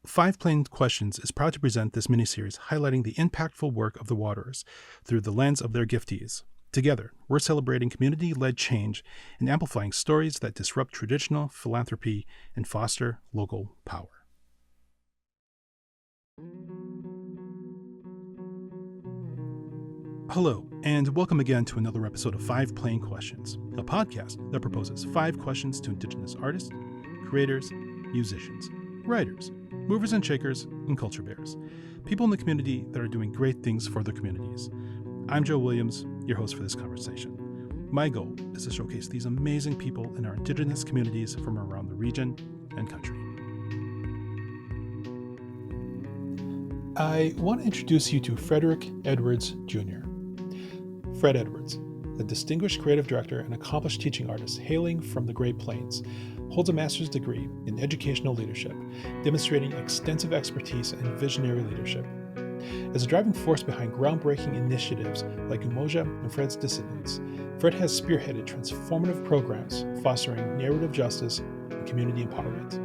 Five Plain Questions is proud to present this miniseries highlighting the impactful work of the Waterers through the lens of their giftees. Together, we're celebrating community-led change and amplifying stories that disrupt traditional philanthropy and foster local power. Hello, and welcome again to another episode of Five Plain Questions, a podcast that proposes 5 questions to Indigenous artists, creators, musicians, writers, movers and shakers, and culture bearers, people in the community that are doing great things for their communities. I'm Joe Williams, your host for this conversation. My goal is to showcase these amazing people in our Indigenous communities from around the region and country. I want to introduce you to Frederick Edwards Jr. Fred Edwards, a distinguished creative director and accomplished teaching artist hailing from the Great Plains, holds a master's degree in educational leadership, demonstrating extensive expertise and visionary leadership. As a driving force behind groundbreaking initiatives like Umoja and Fred's Dissonance, Fred has spearheaded transformative programs fostering narrative justice and community empowerment.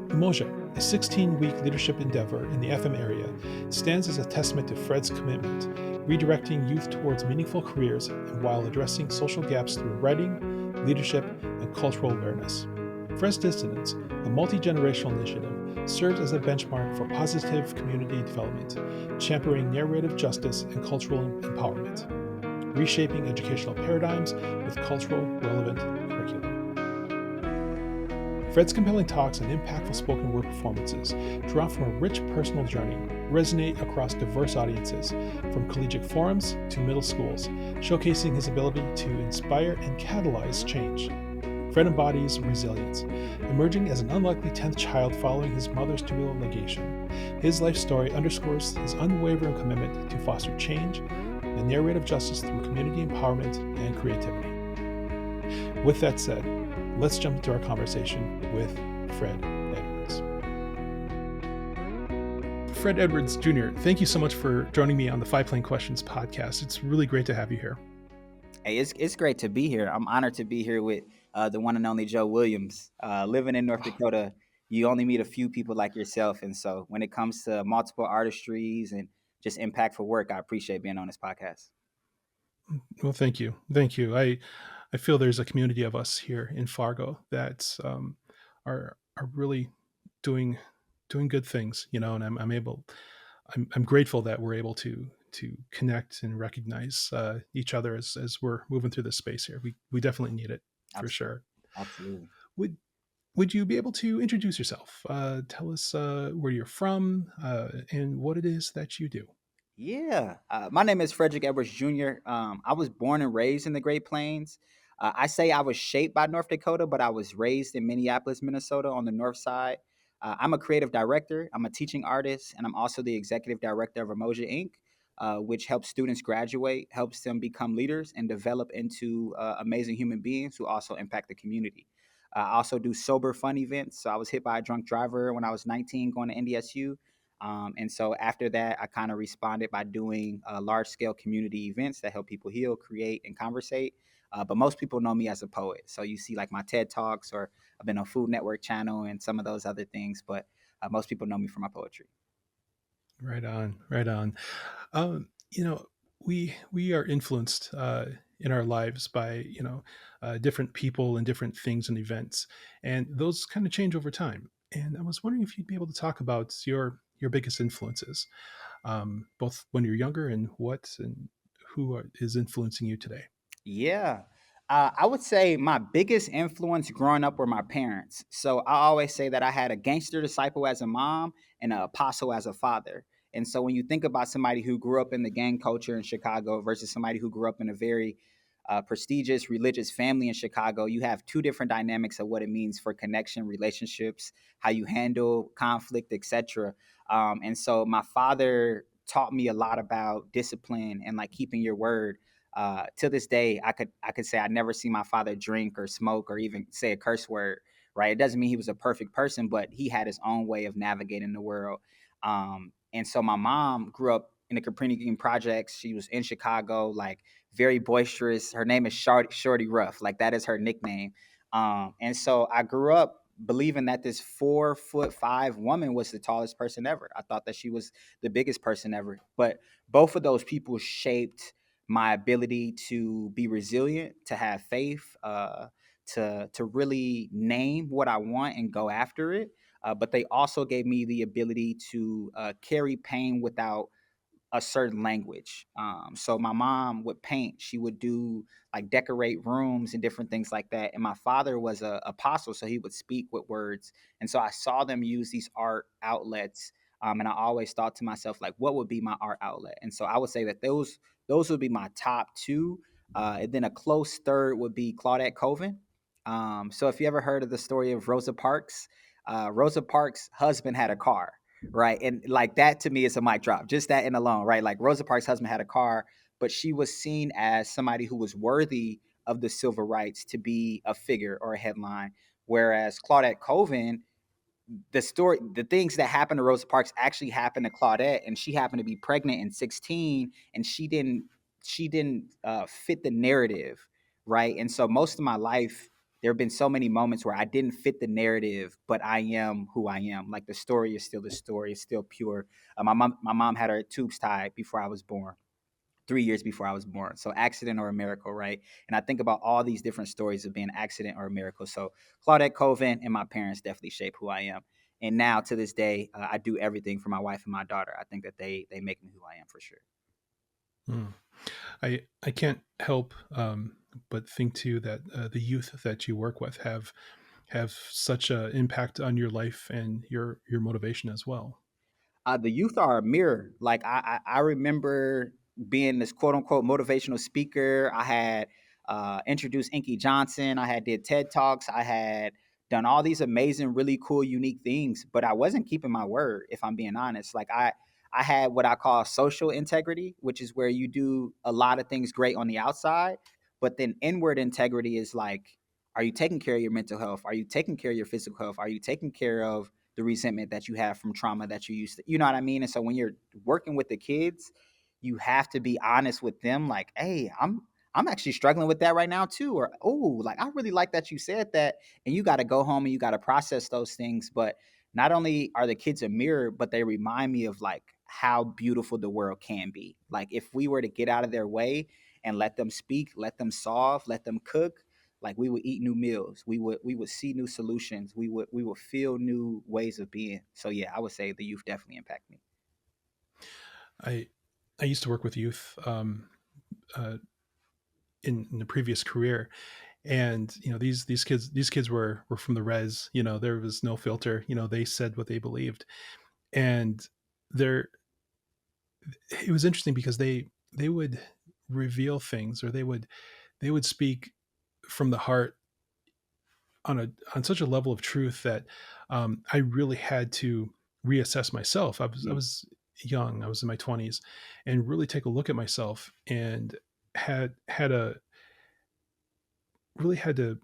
Umoja, a 16-week leadership endeavor in the FM area, stands as a testament to Fred's commitment, redirecting youth towards meaningful careers and while addressing social gaps through writing, leadership, and cultural awareness. Fred's Dissonance, a multi-generational initiative, serves as a benchmark for positive community development, championing narrative justice and cultural empowerment, reshaping educational paradigms with cultural relevant curriculum. Fred's compelling talks and impactful spoken word performances, drawn from a rich personal journey, resonate across diverse audiences, from collegiate forums to middle schools, showcasing his ability to inspire and catalyze change. Fred embodies resilience, emerging as an unlikely 10th child following his mother's terminal negation. His life story underscores his unwavering commitment to foster change and narrative justice through community empowerment and creativity. With that said, let's jump into our conversation with Fred Edwards. Fred Edwards Jr., thank you so much for joining me on the Five Plain Questions podcast. It's really great to have you here. Hey, it's great to be here. I'm honored to be here with the one and only Joe Williams. Living in North Dakota, you only meet a few people like yourself. And so when it comes to multiple artistries and just impactful work, I appreciate being on this podcast. Well, thank you. Thank you. I feel there's a community of us here in Fargo that are really doing good things, and I'm grateful that we're able to connect and recognize each other as we're moving through this space here. We definitely need it for sure. Absolutely. Would you be able to introduce yourself? Tell us where you're from and what it is that you do. Yeah. My name is Frederick Edwards Jr. I was born and raised in the Great Plains. I say I was shaped by North Dakota, but I was raised in Minneapolis, Minnesota on the north side. I'm a creative director, I'm a teaching artist, and I'm also the executive director of Umoja Inc., which helps students graduate, helps them become leaders, and develop into amazing human beings who also impact the community. I also do sober fun events. So I was hit by a drunk driver when I was 19 going to NDSU. And so after that, I kind of responded by doing large scale community events that help people heal, create, and conversate. But most people know me as a poet. So you see like my TED Talks, or I've been on Food Network channel and some of those other things. But most people know me for my poetry. Right on, right on. We are influenced in our lives by different people and different things and events, and those kind of change over time. And I was wondering if you'd be able to talk about your biggest influences, both when you're younger and who is influencing you today. Yeah. I would say my biggest influence growing up were my parents. So I always say that I had a gangster disciple as a mom and an apostle as a father. And so when you think about somebody who grew up in the gang culture in Chicago versus somebody who grew up in a very prestigious religious family in Chicago, you have two different dynamics of what it means for connection, relationships, how you handle conflict, etc. And so my father taught me a lot about discipline and like keeping your word. To this day, I could say I never see my father drink or smoke or even say a curse word. Right? It doesn't mean he was a perfect person, but he had his own way of navigating the world. And so my mom grew up in the Capri Green projects. She was in Chicago, like very boisterous. Her name is Shorty Rough, like that is her nickname. And so I grew up believing that this 4'5" woman was the tallest person ever. I thought that she was the biggest person ever. But both of those people shaped my ability to be resilient, to have faith, to really name what I want and go after it. But they also gave me the ability to carry pain without a certain language. So my mom would paint. She would do like decorate rooms and different things like that. And my father was a apostle, so he would speak with words. And so I saw them use these art outlets. And I always thought to myself, like, what would be my art outlet? And so I would say that those would be my top two. And then a close third would be Claudette Colvin. So if you ever heard of the story of Rosa Parks, Rosa Parks' husband had a car, right? And like that to me is a mic drop, just that in alone, right? Like Rosa Parks' husband had a car, but she was seen as somebody who was worthy of the civil rights to be a figure or a headline. Whereas Claudette Colvin, the things that happened to Rosa Parks actually happened to Claudette, and she happened to be pregnant in 16, and she didn't fit the narrative, right? And so most of my life, there have been so many moments where I didn't fit the narrative, but I am who I am. Like the story is still the story, it's still pure. My mom had her tubes tied before I was born. 3 years before I was born. So accident or a miracle, right? And I think about all these different stories of being accident or a miracle. So Claudette Colvin and my parents definitely shape who I am. And now to this day, I do everything for my wife and my daughter. I think that they make me who I am for sure. Hmm. I can't help but think too that the youth that you work with have such an impact on your life and your motivation as well. The youth are a mirror. Like I remember being this quote unquote motivational speaker. I had introduced Inky Johnson. I had did TED Talks. I had done all these amazing, really cool, unique things, but I wasn't keeping my word, if I'm being honest. Like I had what I call social integrity, which is where you do a lot of things great on the outside, but then inward integrity is like, are you taking care of your mental health? Are you taking care of your physical health? Are you taking care of the resentment that you have from trauma that you used to, you know what I mean? And so when you're working with the kids, you have to be honest with them, like, hey, I'm actually struggling with that right now too. Or, oh, like I really like that you said that. And you got to go home and you got to process those things. But not only are the kids a mirror, but they remind me of like how beautiful the world can be. Like if we were to get out of their way and let them speak, let them solve, let them cook, like we would eat new meals, we would see new solutions, we would feel new ways of being. So yeah, I would say the youth definitely impact me. I I used to work with youth uh, in the previous career, and these kids were from the res. There was no filter. They said what they believed, and there it was interesting because they would reveal things, or they would speak from the heart on such a level of truth that I really had to reassess myself. I Yeah. was young. I was in my 20s, and really take a look at myself, and had a really had to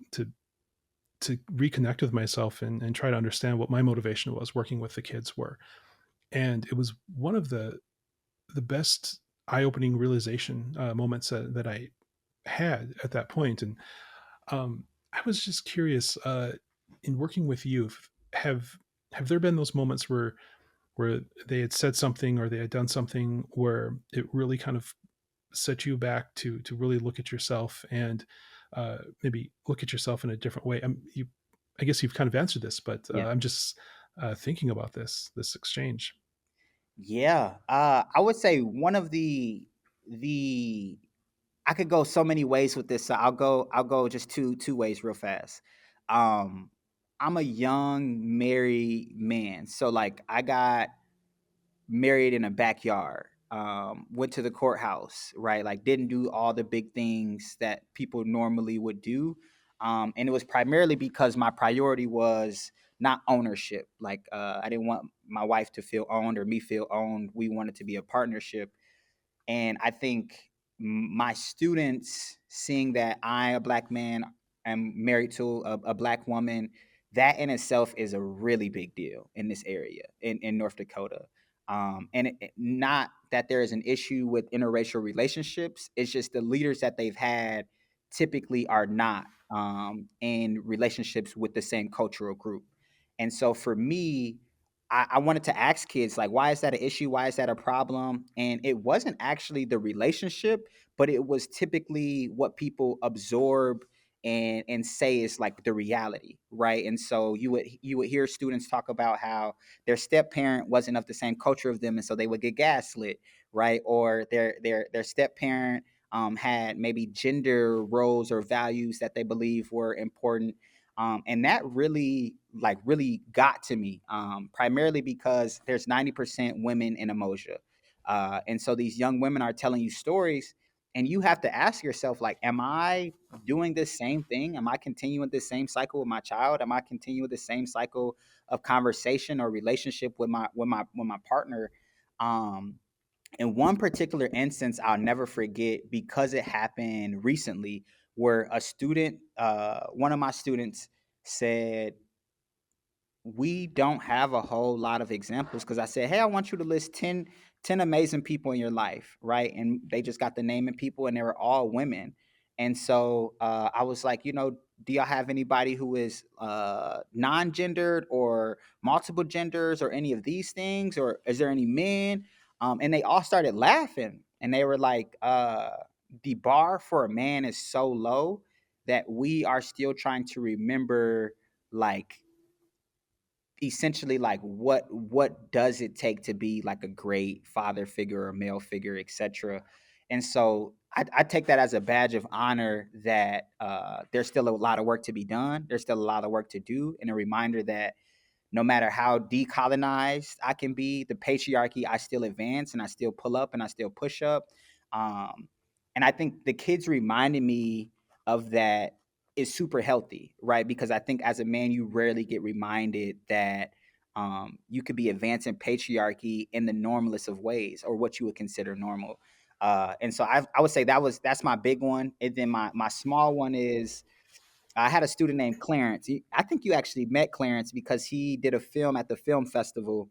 reconnect with myself, and try to understand what my motivation was working with the kids were. And it was one of the best eye-opening realization moments that I had at that point. And I was just curious, in working with youth, have there been those moments where they had said something, or they had done something where it really kind of set you back to really look at yourself, and maybe look at yourself in a different way? I guess you've kind of answered this, but Yeah. I'm just thinking about this exchange. Yeah. I would say one of the I could go so many ways with this. So I'll go just two ways real fast. Um I'm a young married man. So like I got married in a backyard, went to the courthouse, right? Like didn't do all the big things that people normally would do. And it was primarily because my priority was not ownership. Like I didn't want my wife to feel owned or me feel owned. We wanted to be a partnership. And I think my students seeing that I, a black man, am married to a black woman, that in itself is a really big deal in this area in North Dakota. And not that there is an issue with interracial relationships, it's just the leaders that they've had typically are not. in relationships with the same cultural group. And so for me, I wanted to ask kids, like, why is that an issue? Why is that a problem? And it wasn't actually the relationship, but it was typically what people absorb and say is like the reality, right? And so you would hear students talk about how their step parent wasn't of the same culture of them, and so they would get gaslit, right? Or their step parent had maybe gender roles or values that they believe were important. And that really got to me, primarily because there's 90% women in Umoja. And so these young women are telling you stories, and you have to ask yourself, like, am I doing this same thing? Am I continuing this same cycle with my child? Am I continuing the same cycle of conversation or relationship with my partner? Um, in one particular instance I'll never forget, because it happened recently, where a student, one of my students said, we don't have a whole lot of examples, because I said, hey, I want you to list 10 amazing people in your life, right? And they just got the name and people, and they were all women. And so I was like, do y'all have anybody who is non-gendered or multiple genders or any of these things? Or is there any men? And they all started laughing, and they were like, the bar for a man is so low that we are still trying to remember, like, essentially, like, what does it take to be like a great father figure or male figure, etc. And so I take that as a badge of honor, that there's still a lot of work to be done, there's still a lot of work to do, and a reminder that no matter how decolonized I can be, the patriarchy, I still advance, and I still pull up, and I still push up. Um, and I think the kids reminded me of that is super healthy, right? Because I think as a man, you rarely get reminded that you could be advancing patriarchy in the normalest of ways, or what you would consider normal. And so I would say that's my big one. And then my small one is, I had a student named Clarence. I think you actually met Clarence because he did a film at the film festival,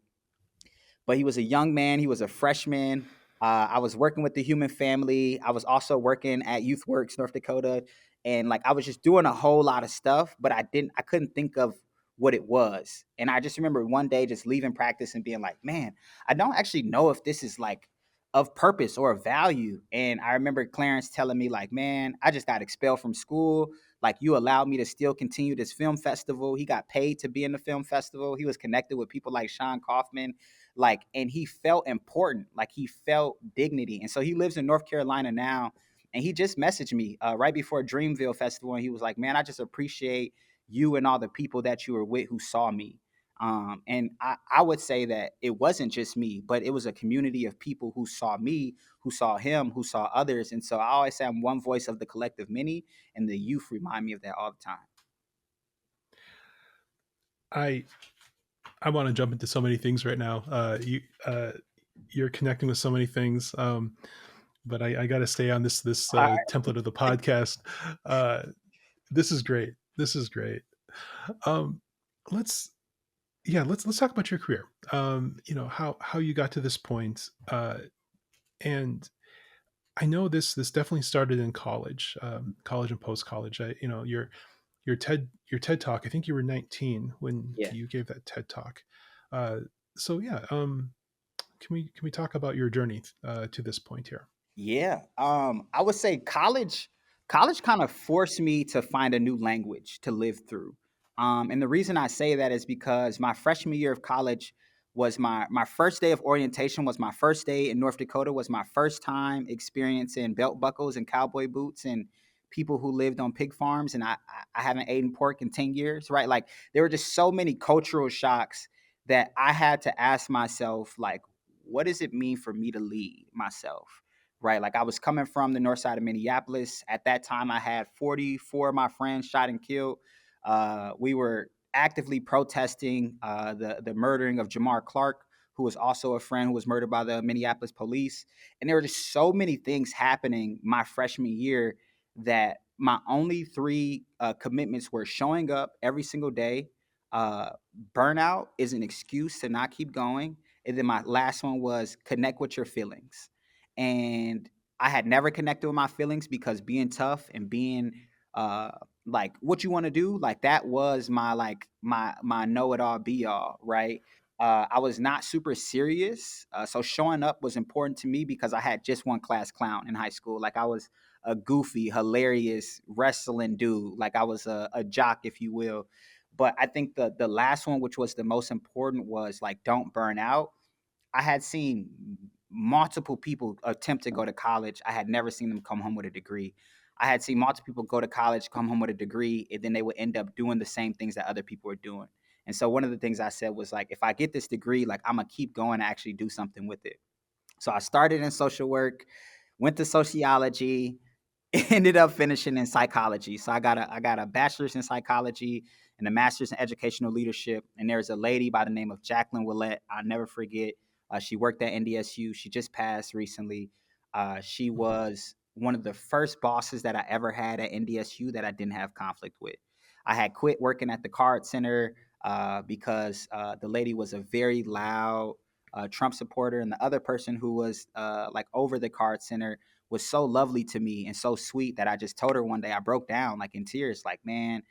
but he was a young man. He was a freshman. I was working with the Human Family. I was also working at Youth Works North Dakota, and like I was just doing a whole lot of stuff, but I couldn't think of what it was. And I just remember one day just leaving practice and being like, man, I don't actually know if this is like of purpose or of value. And I remember Clarence telling me, like, man, I just got expelled from school. Like, you allowed me to still continue this film festival. He got paid to be in the film festival. He was connected with people like Sean Kaufman, like, and he felt important, like he felt dignity. And so he lives in North Carolina now, and he just messaged me right before Dreamville Festival, and he was like, man, I just appreciate you and all the people that you were with who saw me. And I would say that it wasn't just me, but it was a community of people who saw me, who saw him, who saw others. And so I always say I'm one voice of the collective many, and the youth remind me of that all the time. I I want to jump into so many things right now. You're connecting with so many things, but I got to stay on this All right. template of the podcast. Uh, this is great. This is great. Um, let's let's talk about your career. How you got to this point, and I know this definitely started in college, college and post college. Your TED talk. I think you were 19 when Yeah. you gave that TED talk. Uh, so yeah, can we talk about your journey to this point here? Yeah. I would say college kind of forced me to find a new language to live through. And the reason I say that is because my freshman year of college was my first day of orientation, was my first day in North Dakota, was my first time experiencing belt buckles and cowboy boots and people who lived on pig farms. And I haven't eaten pork in 10 years, right? Like, there were just so many cultural shocks that I had to ask myself, like, what does it mean for me to lead myself? Right. Like, I was coming from the north side of Minneapolis. At that time, I had 44 of my friends shot and killed. We were actively protesting the murdering of Jamar Clark, who was also a friend who was murdered by the Minneapolis police. And there were just so many things happening my freshman year that my only three commitments were showing up every single day. Uh, Burnout is an excuse to not keep going. And then my last one was connect with your feelings. And I had never connected with my feelings because being tough and being like what you want to do, like that was my like my know it all be all, right? I was not super serious, so showing up was important to me because I had just one class clown in high school. Like I was a goofy, hilarious wrestling dude. Like I was a jock, if you will. But I think the last one, which was the most important, was like don't burn out. I had seen multiple people attempt to go to college. I had never seen them come home with a degree. I had seen multiple people go to college, come home with a degree, and then they would end up doing the same things that other people were doing. And so one of the things I said was like, if I get this degree, like I'm gonna keep going and actually do something with it. So I started in social work, went to sociology, ended up finishing in psychology. So I got a bachelor's in psychology and a master's in educational leadership. And there's a lady by the name of Jacqueline Willette. I'll never forget. She worked at NDSU. She just passed recently. She Mhm. was one of the first bosses that I ever had at NDSU that I didn't have conflict with. I had quit working at the card center because the lady was a very loud Trump supporter, and the other person who was like over the card center was so lovely to me and so sweet that I just told her one day, I broke down like in tears, like, man,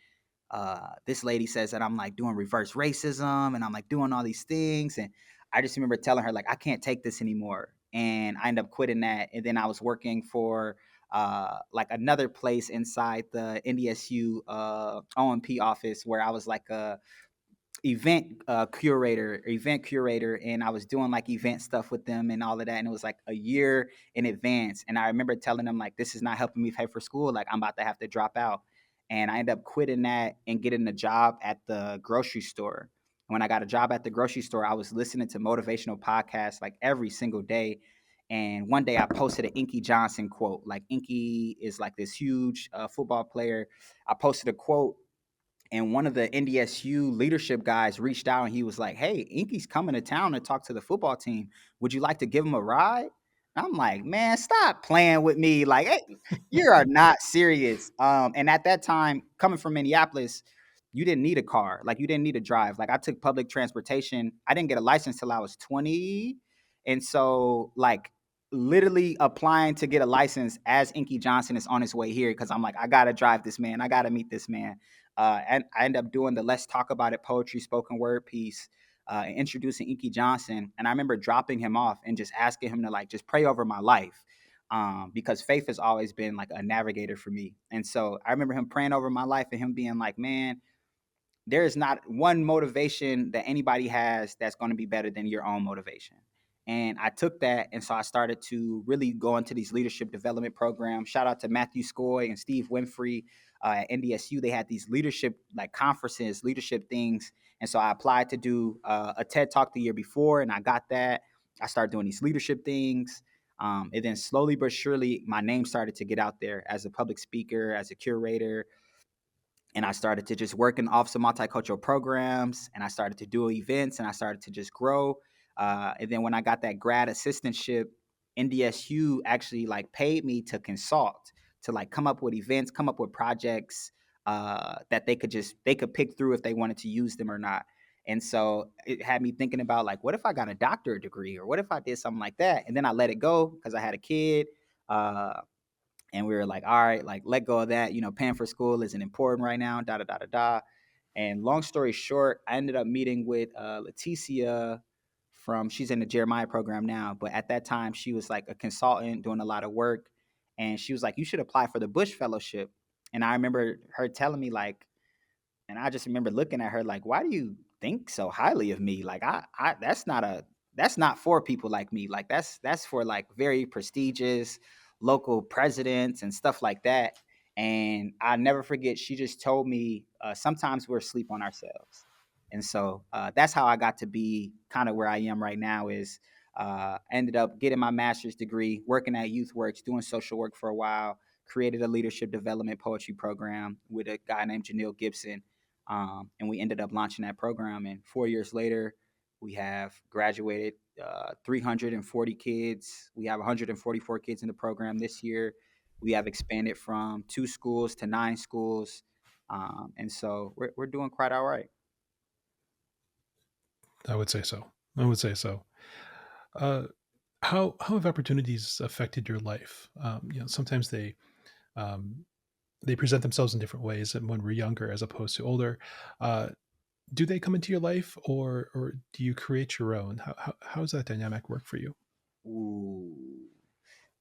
this lady says that I'm like doing reverse racism and I'm like doing all these things. And I just remember telling her, like, I can't take this anymore. And I ended up quitting that. And then I was working for like another place inside the NDSU OMP office where I was like a event curator, and I was doing like event stuff with them and all of that, and it was like a year in advance. And I remember telling them like, this is not helping me pay for school, like I'm about to have to drop out. And I ended up quitting that and getting a job at the grocery store. When I got a job at the grocery store, I was listening to motivational podcasts like every single day. And one day I posted an Inky Johnson quote. Like Inky is like this huge football player. I posted a quote, and one of the NDSU leadership guys reached out and he was like, "Hey, Inky's coming to town to talk to the football team. Would you like to give him a ride?" I'm like, "Man, stop playing with me. Like, hey, you are not serious." And at that time, coming from Minneapolis, you didn't need a car. Like, you didn't need to drive. Like, I took public transportation. I didn't get a license till I was 20. And so, like, literally applying to get a license as Inky Johnson is on his way here because I'm like, I gotta drive this man. I gotta meet this man. And I ended up doing the Let's Talk About It poetry spoken word piece, introducing Inky Johnson. And I remember dropping him off and just asking him to like just pray over my life, because faith has always been like a navigator for me. And so I remember him praying over my life and him being like, man, there is not one motivation that anybody has that's going to be better than your own motivation. And I took that, and so I started to really go into these leadership development programs. Shout out to Matthew Scoy and Steve Winfrey at NDSU. They had these leadership like conferences, leadership things, and so I applied to do a TED Talk the year before, and I got that. I started doing these leadership things, and then slowly but surely, my name started to get out there as a public speaker, as a curator, and I started to just work in Office of Multicultural Programs, and I started to do events, and I started to just grow. And then when I got that grad assistantship, NDSU actually like paid me to consult, to like come up with events, come up with projects that they could pick through if they wanted to use them or not. And so it had me thinking about like, what if I got a doctorate degree, or what if I did something like that? And then I let it go because I had a kid. And we were like, all right, like let go of that. Paying for school isn't important right now. Da da da da da. And long story short, I ended up meeting with Leticia from. She's in the Jeremiah program now, but at that time she was like a consultant doing a lot of work, and she was like, you should apply for the Bush Fellowship. And I remember her telling me like, and I just remember looking at her like, why do you think so highly of me? Like I that's not for people like me. Like that's for like very prestigious local presidents and stuff like that. And I never forget, she just told me sometimes we're asleep on ourselves. And so that's how I got to be kind of where I am right now. Is ended up getting my master's degree, working at YouthWorks, doing social work for a while, created a leadership development poetry program with a guy named Janelle Gibson, and we ended up launching that program. And 4 years later, we have graduated 340 kids. We have 144 kids in the program this year. We have expanded from 2 schools to 9 schools. And so we're doing quite all right. I would say so. I would say so. Uh, how have opportunities affected your life? Sometimes they, um, they present themselves in different ways and when we're younger as opposed to older. Uh, do they come into your life, or do you create your own? How does that dynamic work for you? Ooh.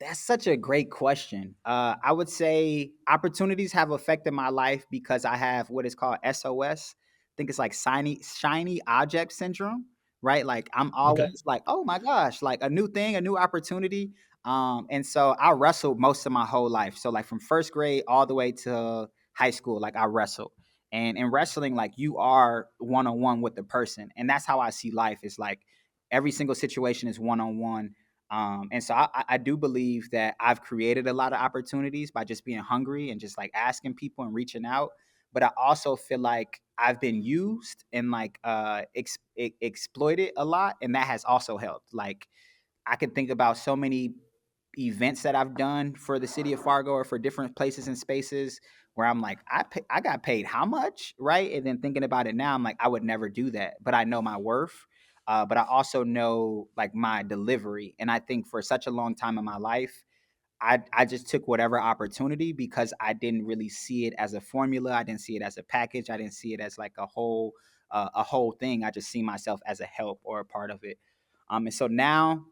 That's such a great question. I would say opportunities have affected my life because I have what is called SOS. I think it's like shiny object syndrome, right? Like I'm Okay. always like, oh my gosh, like a new thing, a new opportunity. And so I wrestled most of my whole life. So like from first grade all the way to high school, like I wrestled. And in wrestling, like you are one on one with the person, and that's how I see life. It's like every single situation is one on one, and so I do believe that I've created a lot of opportunities by just being hungry and just like asking people and reaching out. But I also feel like I've been used and like exploited a lot, and that has also helped. Like I can think about so many events that I've done for the city of Fargo or for different places and spaces where I'm like, I got paid how much, right? And then thinking about it now, I'm like, I would never do that, but I know my worth. But I also know like my delivery, and I think for such a long time in my life, I just took whatever opportunity because I didn't really see it as a formula. I didn't see it as a package. I didn't see it as like a whole thing. I just see myself as a help or a part of it. And so now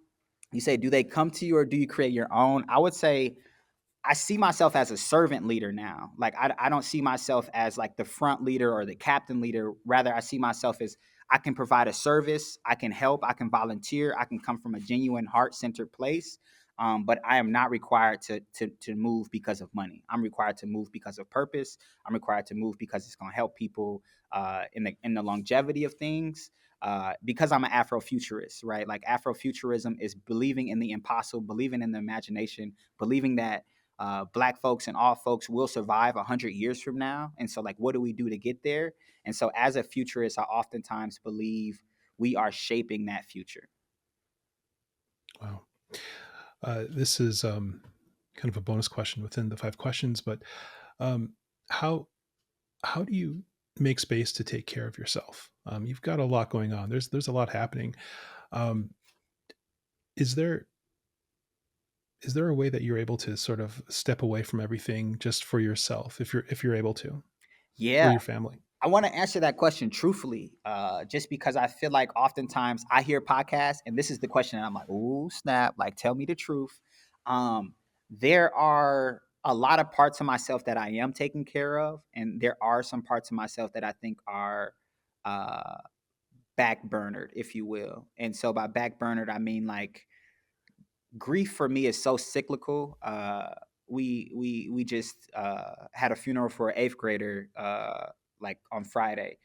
you say, do they come to you or do you create your own? I would say I see myself as a servant leader now. Like I don't see myself as like the front leader or the captain leader. Rather, I see myself as I can provide a service, I can help, I can volunteer, I can come from a genuine heart-centered place. But I am not required to move because of money. I'm required to move because of purpose. I'm required to move because it's going to help people in the longevity of things. Because I'm an Afrofuturist, right? Like Afrofuturism is believing in the impossible, believing in the imagination, believing that black folks and all folks will survive 100 years from now. And so like what do we do to get there? And so as a futurist, I oftentimes believe we are shaping that future. Wow. This is kind of a bonus question within the 5 questions, but um, how how do you make space to take care of yourself? You've got a lot going on. There's a lot happening. Um, is there is there a way that you're able to sort of step away from everything just for yourself, if you're able to, Yeah, or your family? I want to answer that question truthfully, just because I feel like oftentimes I hear podcasts and this is the question and I'm like, oh snap, like tell me the truth. Um, there are a lot of parts of myself that I am taking care of, and there are some parts of myself that I think are uh, backburnered, if you will. And so by backburnered, I mean like grief for me is so cyclical. We just had a funeral for an eighth grader like on Friday.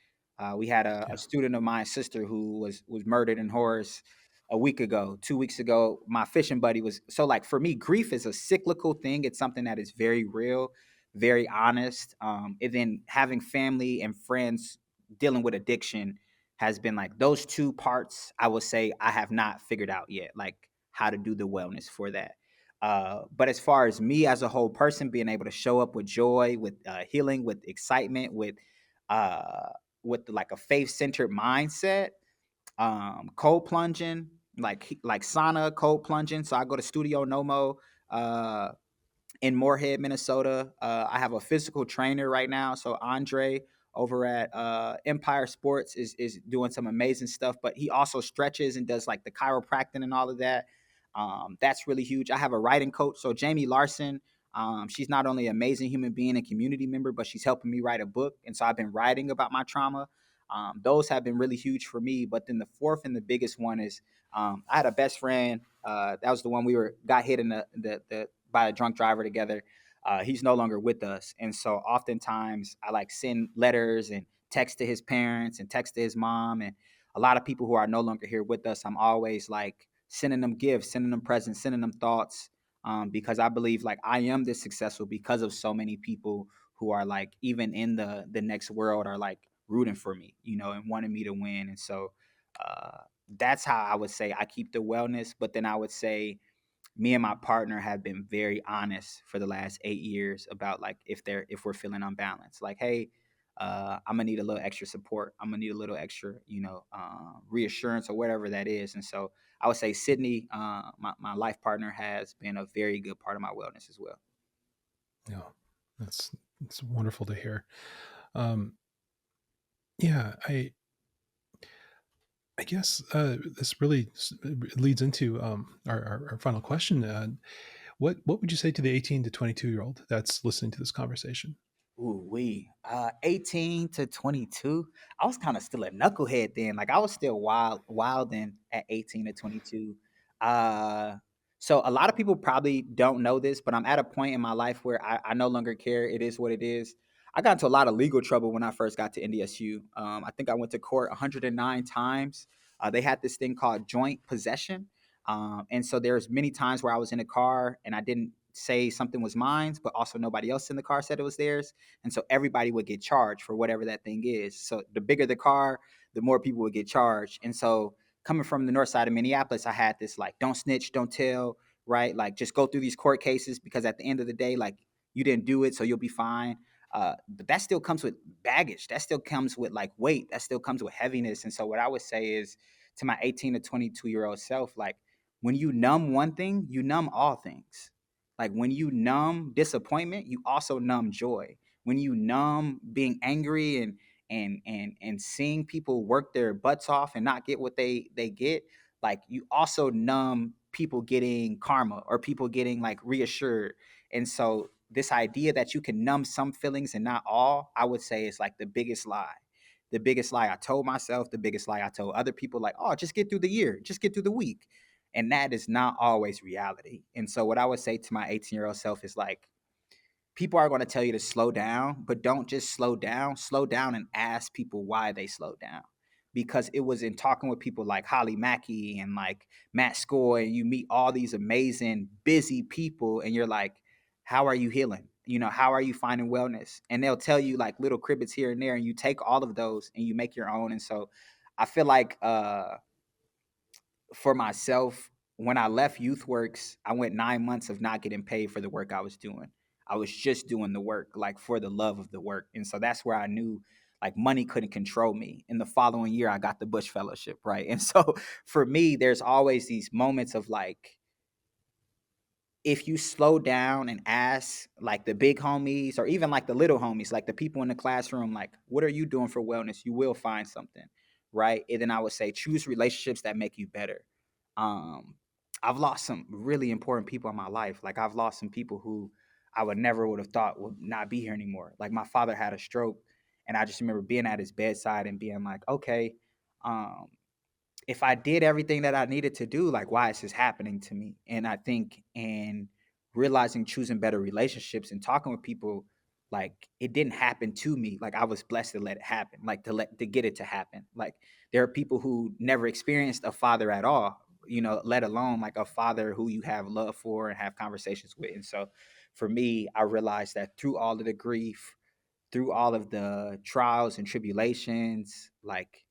We had a Yeah. student of mine, sister, who was murdered in Horace a week ago. 2 weeks ago, my fishing buddy was. So like for me, grief is a cyclical thing. It's something that is very real, very honest. And then having family and friends dealing with addiction has been like those two parts. I would say I have not figured out yet. Like how to do the wellness for that. But as far as me as a whole person, being able to show up with joy, with healing, with excitement, uh, with like a faith centered mindset, cold plunging, like sauna, cold plunging. So I go to Studio Nomo. In Moorhead, Minnesota. I have a physical trainer right now. So Andre over at Empire Sports is doing some amazing stuff, but he also stretches and does like the chiropractic and all of that. That's really huge. I have a writing coach. So Jamie Larson, she's not only an amazing human being and community member, but she's helping me write a book. And so I've been writing about my trauma. Those have been really huge for me. But then the fourth and the biggest one is I had a best friend. That was the one we got hit in the by a drunk driver together. He's no longer with us, and so oftentimes I like send letters and text to his parents and text to his mom, and a lot of people who are no longer here with us. I'm always like sending them gifts, sending them presents, sending them thoughts, because I believe like I am this successful because of so many people who are like even in the next world are like rooting for me, and wanting me to win, and so. That's how I would say I keep the wellness. But then I would say me and my partner have been very honest for the last 8 years about like if we're feeling unbalanced. Like, hey, I'm gonna need a little extra support. I'm gonna need a little extra, reassurance or whatever that is. And so I would say Sydney, my life partner, has been a very good part of my wellness as well. Yeah. That's It's wonderful to hear. Um, yeah, I guess this really leads into our final question. What would you say to the 18 to 22-year-old that's listening to this conversation? Ooh, 18 to 22. I was kind of still a knucklehead then. Like I was still wilding at 18 to 22. Uh, so a lot of people probably don't know this, but I'm at a point in my life where I no longer care. It is what it is. I got into a lot of legal trouble when I first got to NDSU. I think I went to court 109 times. They had this thing called joint possession. And so there's many times where I was in a car and I didn't say something was mine, but also nobody else in the car said it was theirs. And so everybody would get charged for whatever that thing is. So the bigger the car, the more people would get charged. And so coming from the north side of Minneapolis, I had this like, don't snitch, don't tell, right? Like just go through these court cases because at the end of the day, like you didn't do it, so you'll be fine. But that still comes with baggage. That still comes with like weight. That still comes with heaviness. And so what I would say is to my 18 to 22-year-old self, like when you numb one thing, you numb all things. Like when you numb disappointment, you also numb joy. When you numb being angry and seeing people work their butts off and not get what they get, like you also numb people getting karma or people getting like reassured. And so this idea that you can numb some feelings and not all, I would say is like the biggest lie. The biggest lie I told myself, the biggest lie I told other people, like, oh, just get through the year, just get through the week. And that is not always reality. And so what I would say to my 18-year-old self is like, people are going to tell you to slow down, but don't just slow down and ask people why they slowed down. Because it was in talking with people like Holly Mackey and like Matt Scoy, and you meet all these amazing, busy people, and you're like, how are you healing? You know, how are you finding wellness? And they'll tell you like little cribbits here and there, and you take all of those and you make your own. And so I feel like for myself, when I left YouthWorks, I went 9 months of not getting paid for the work I was doing. I was just doing the work, like for the love of the work. And so that's where I knew like money couldn't control me. In the following year, I got the Bush Fellowship, right? And so for me, there's always these moments of like, if you slow down and ask like the big homies or even like the little homies, like the people in the classroom, like, what are you doing for wellness? You will find something, right? And then I would say choose relationships that make you better. Um, I've lost some really important people in my life. Like I've lost some people who I would have thought would not be here anymore. Like my father had a stroke, and I just remember being at his bedside and being like, okay, um, if I did everything that I needed to do, like why is this happening to me? And I think in realizing choosing better relationships and talking with people, like it didn't happen to me. Like I was blessed to let it happen, like to get it to happen. Like there are people who never experienced a father at all, you know, let alone like a father who you have love for and have conversations with. And so for me, I realized that through all of the grief, through all of the trials and tribulations, like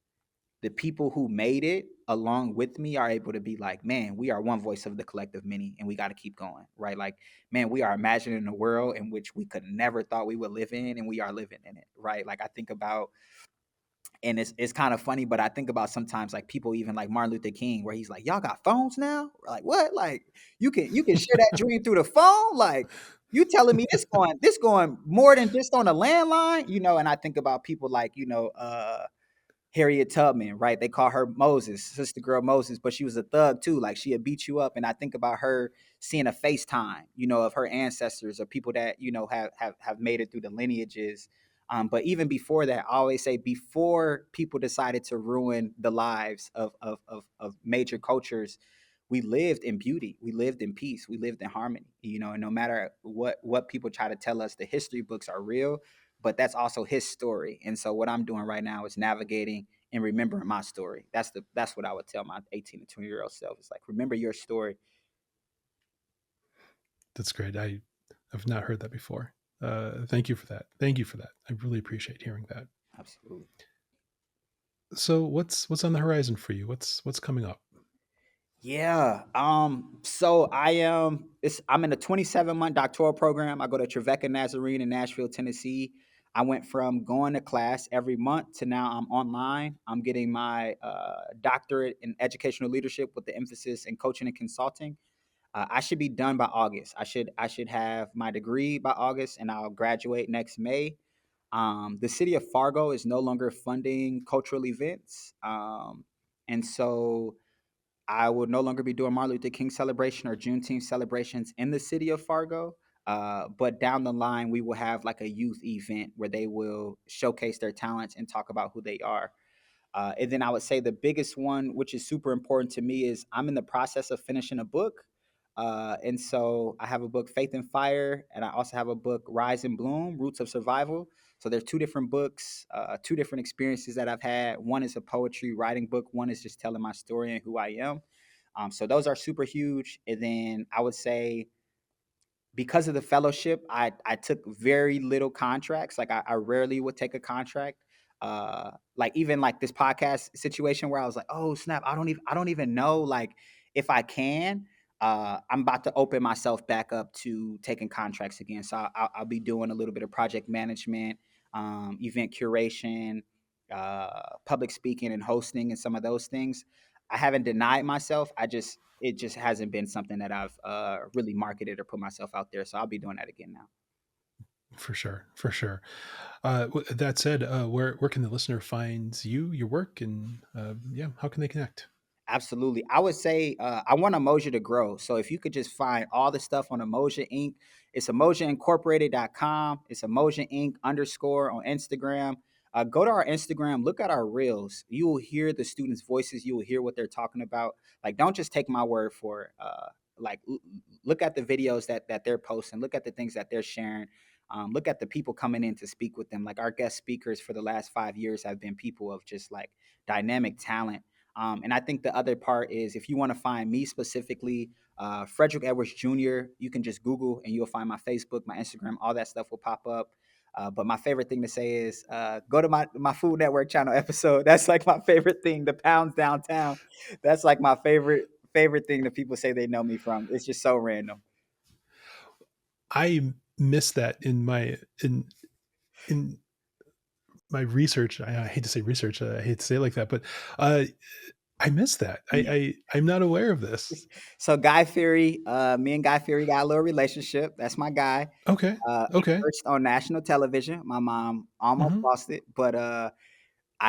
the people who made it along with me are able to be like, man, we are one voice of the collective many, and we got to keep going, right? Like, man, we are imagining a world in which we could never thought we would live in, and we are living in it, right? Like, I think about, and it's kind of funny, but I think about sometimes like people even like Martin Luther King, where he's like, y'all got phones now? Like, what? Like, you can share that dream through the phone? Like, you telling me this going more than just on a landline, you know? And I think about people like, Harriet Tubman, right? They call her Moses, sister girl Moses, but she was a thug too. Like she'd beat you up. And I think about her seeing a FaceTime, you know, of her ancestors or people that, you know, have made it through the lineages. But even before that, I always say before people decided to ruin the lives of major cultures, we lived in beauty, we lived in peace, we lived in harmony, you know, and no matter what people try to tell us, the history books are real, but that's also his story. And so what I'm doing right now is navigating and remembering my story. That's what I would tell my 18 to 20-year-old self. It's like, remember your story. That's great. I've not heard that before. Thank you for that. Thank you for that. I really appreciate hearing that. Absolutely. So what's on the horizon for you? What's coming up? Yeah. So I'm in a 27-month doctoral program. I go to Trevecca Nazarene in Nashville, Tennessee. I went from going to class every month to now I'm online. I'm getting my doctorate in educational leadership with the emphasis in coaching and consulting. I should be done by August. I should have my degree by August, and I'll graduate next May. The city of Fargo is no longer funding cultural events, and so I will no longer be doing Martin Luther King celebration or Juneteenth celebrations in the city of Fargo. But down the line, we will have like a youth event where they will showcase their talents and talk about who they are. And then I would say the biggest one, which is super important to me, is I'm in the process of finishing a book. And so I have a book, Faith and Fire, and I also have a book, Rise and Bloom, Roots of Survival. So there's two different books, two different experiences that I've had. One is a poetry writing book. One is just telling my story and who I am. So those are super huge. And then I would say because of the fellowship, I took very little contracts. Like I rarely would take a contract. Like even like this podcast situation where I was like, oh snap, I don't even know like if I can. I'm about to open myself back up to taking contracts again. So I'll be doing a little bit of project management, event curation, public speaking and hosting and some of those things. I haven't denied myself. It just hasn't been something that I've really marketed or put myself out there. So I'll be doing that again now. For sure, for sure. That said, where can the listener find you, your work, and yeah, how can they connect? Absolutely. I would say I want Umoja to grow. So if you could just find all the stuff on Umoja Inc., it's emojaincorporated.com. It's Umoja Inc. _ on Instagram. Go to our Instagram, look at our reels. You will hear the students' voices. You will hear what they're talking about. Like, don't just take my word for it. Like, look at the videos that they're posting. Look at the things that they're sharing. Look at the people coming in to speak with them. Like, our guest speakers for the last 5 years have been people of just like dynamic talent. And I think the other part is if you want to find me specifically, Frederick Edwards Jr., you can just Google and you'll find my Facebook, my Instagram, all that stuff will pop up. But my favorite thing to say is go to my Food Network channel episode. That's like my favorite thing. The Pounds Downtown. That's like my favorite thing that people say they know me from. It's just so random. I missed that in my research. I hate to say research. I hate to say it like that, but uh, I missed that. I'm not aware of this. So Guy Fieri, me and Guy Fieri got a little relationship. That's my guy. Okay. It Okay. first on national television. My mom almost Hmm. lost it, but I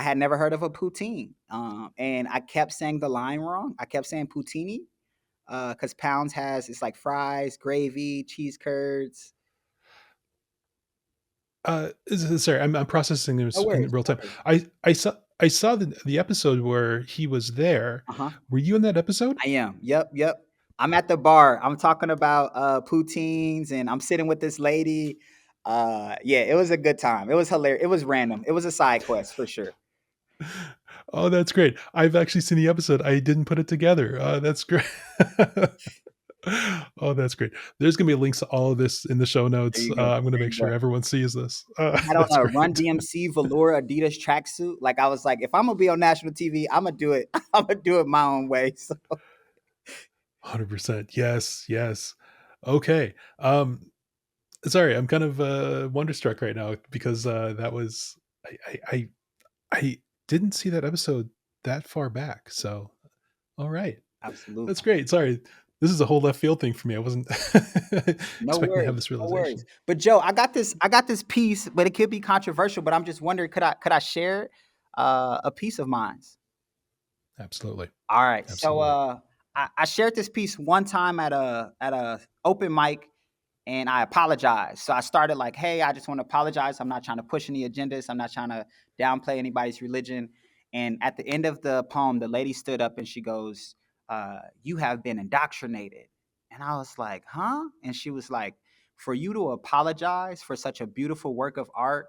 had never heard of a poutine. And I kept saying the line wrong. I kept saying poutini because Pounds has it's like fries, gravy, cheese curds. Sorry, I'm processing No this in worries. real No time. worries. I saw the episode where he was there. Uh-huh. Were you in that episode? I am. Yep, yep. I'm at the bar. I'm talking about poutines and I'm sitting with this lady. Yeah, it was a good time. It was hilarious. It was random. It was a side quest for sure. Oh, that's great. I've actually seen the episode. I didn't put it together. That's great. Oh, that's great. There's gonna be links to all of this in the show There notes. you go. I'm gonna There make you go. sure everyone sees this. I had on That's a Run great. DMC velour Adidas tracksuit. Like I was like, if I'm gonna be on national TV, I'm gonna do it. I'm gonna do it my own way. So 100%. Yes, yes. Okay. Sorry, I'm kind of wonderstruck right now because that was I didn't see that episode that far back. So, all right. That's absolutely. great. Sorry. This is a whole left field thing for me. I wasn't No expecting to have worries, this no worries. realization. But Joe, I got this piece, but it could be controversial. But I'm just wondering, could I share a piece of mine? Absolutely. All right. So Absolutely. I shared this piece one time at a open mic and I apologized. So I started like, hey, I just want to apologize. I'm not trying to push any agendas. I'm not trying to downplay anybody's religion. And at the end of the poem, the lady stood up and she goes, you have been indoctrinated. And I was like, huh? And she was like, for you to apologize for such a beautiful work of art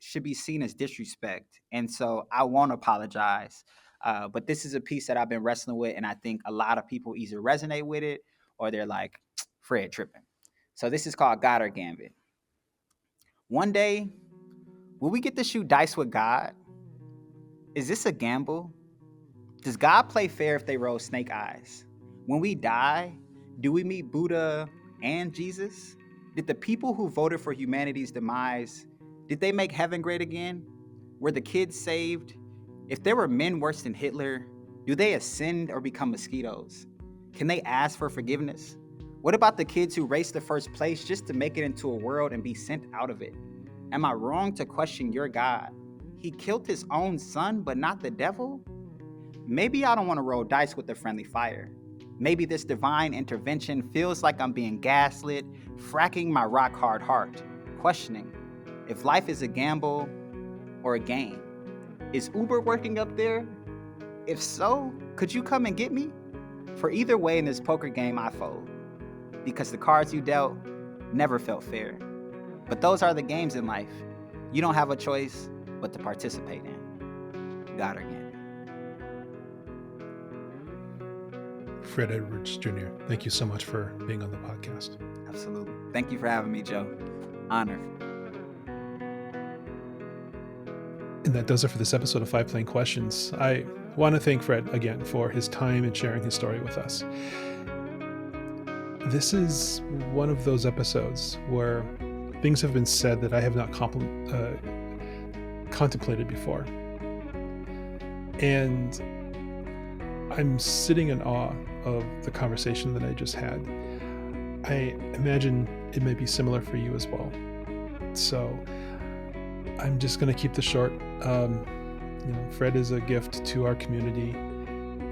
should be seen as disrespect. And so I won't apologize. But this is a piece that I've been wrestling with. And I think a lot of people either resonate with it or they're like, Fred tripping. So this is called God or Gambit. One day, will we get to shoot dice with God? Is this a gamble? Does God play fair if they roll snake eyes? When we die, do we meet Buddha and Jesus? Did the people who voted for humanity's demise, did they make heaven great again? Were the kids saved? If there were men worse than Hitler, do they ascend or become mosquitoes? Can they ask for forgiveness? What about the kids who raced the first place just to make it into a world and be sent out of it? Am I wrong to question your God? He killed his own son, but not the devil? Maybe I don't want to roll dice with the friendly fire. Maybe this divine intervention feels like I'm being gaslit, fracking my rock-hard heart, questioning if life is a gamble or a game. Is Uber working up there? If so, could you come and get me? For either way in this poker game, I fold. Because the cards you dealt never felt fair. But those are the games in life. You don't have a choice but to participate in. God or game. Fred Edwards Jr., thank you so much for being on the podcast. Absolutely. Thank you for having me, Joe. Honored. And that does it for this episode of 5 Plain Questions. I want to thank Fred again for his time and sharing his story with us. This is one of those episodes where things have been said that I have not contemplated before. And I'm sitting in awe of the conversation that I just had. I imagine it may be similar for you as well. So I'm just going to keep this short. Fred is a gift to our community,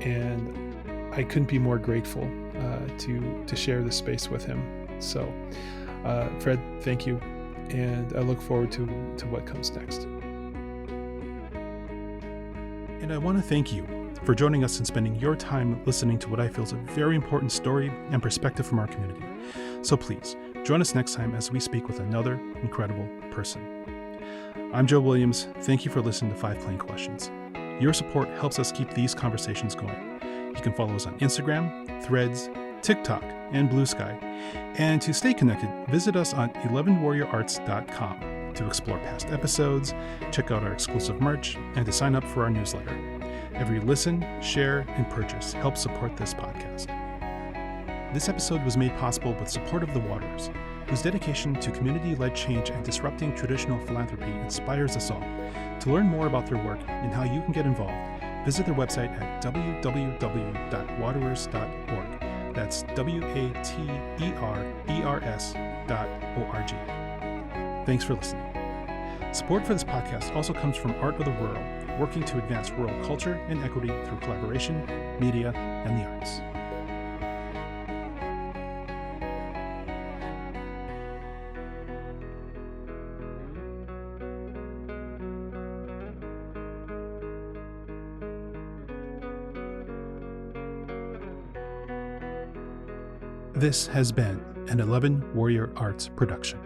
and I couldn't be more grateful to share this space with him. So, Fred, thank you, and I look forward to what comes next. And I want to thank you for joining us and spending your time listening to what I feel is a very important story and perspective from our community. So please, join us next time as we speak with another incredible person. I'm Joe Williams. Thank you for listening to 5 Plain Questions. Your support helps us keep these conversations going. You can follow us on Instagram, Threads, TikTok, and Blue Sky. And to stay connected, visit us on 11warriorarts.com to explore past episodes, check out our exclusive merch, and to sign up for our newsletter. Every listen, share, and purchase helps support this podcast. This episode was made possible with support of the Waterers, whose dedication to community-led change and disrupting traditional philanthropy inspires us all. To learn more about their work and how you can get involved, visit their website at www.waterers.org. That's WATERERS.org. Thanks for listening. Support for this podcast also comes from Art of the Rural, working to advance rural culture and equity through collaboration, media, and the arts. This has been an 11 Warrior Arts production.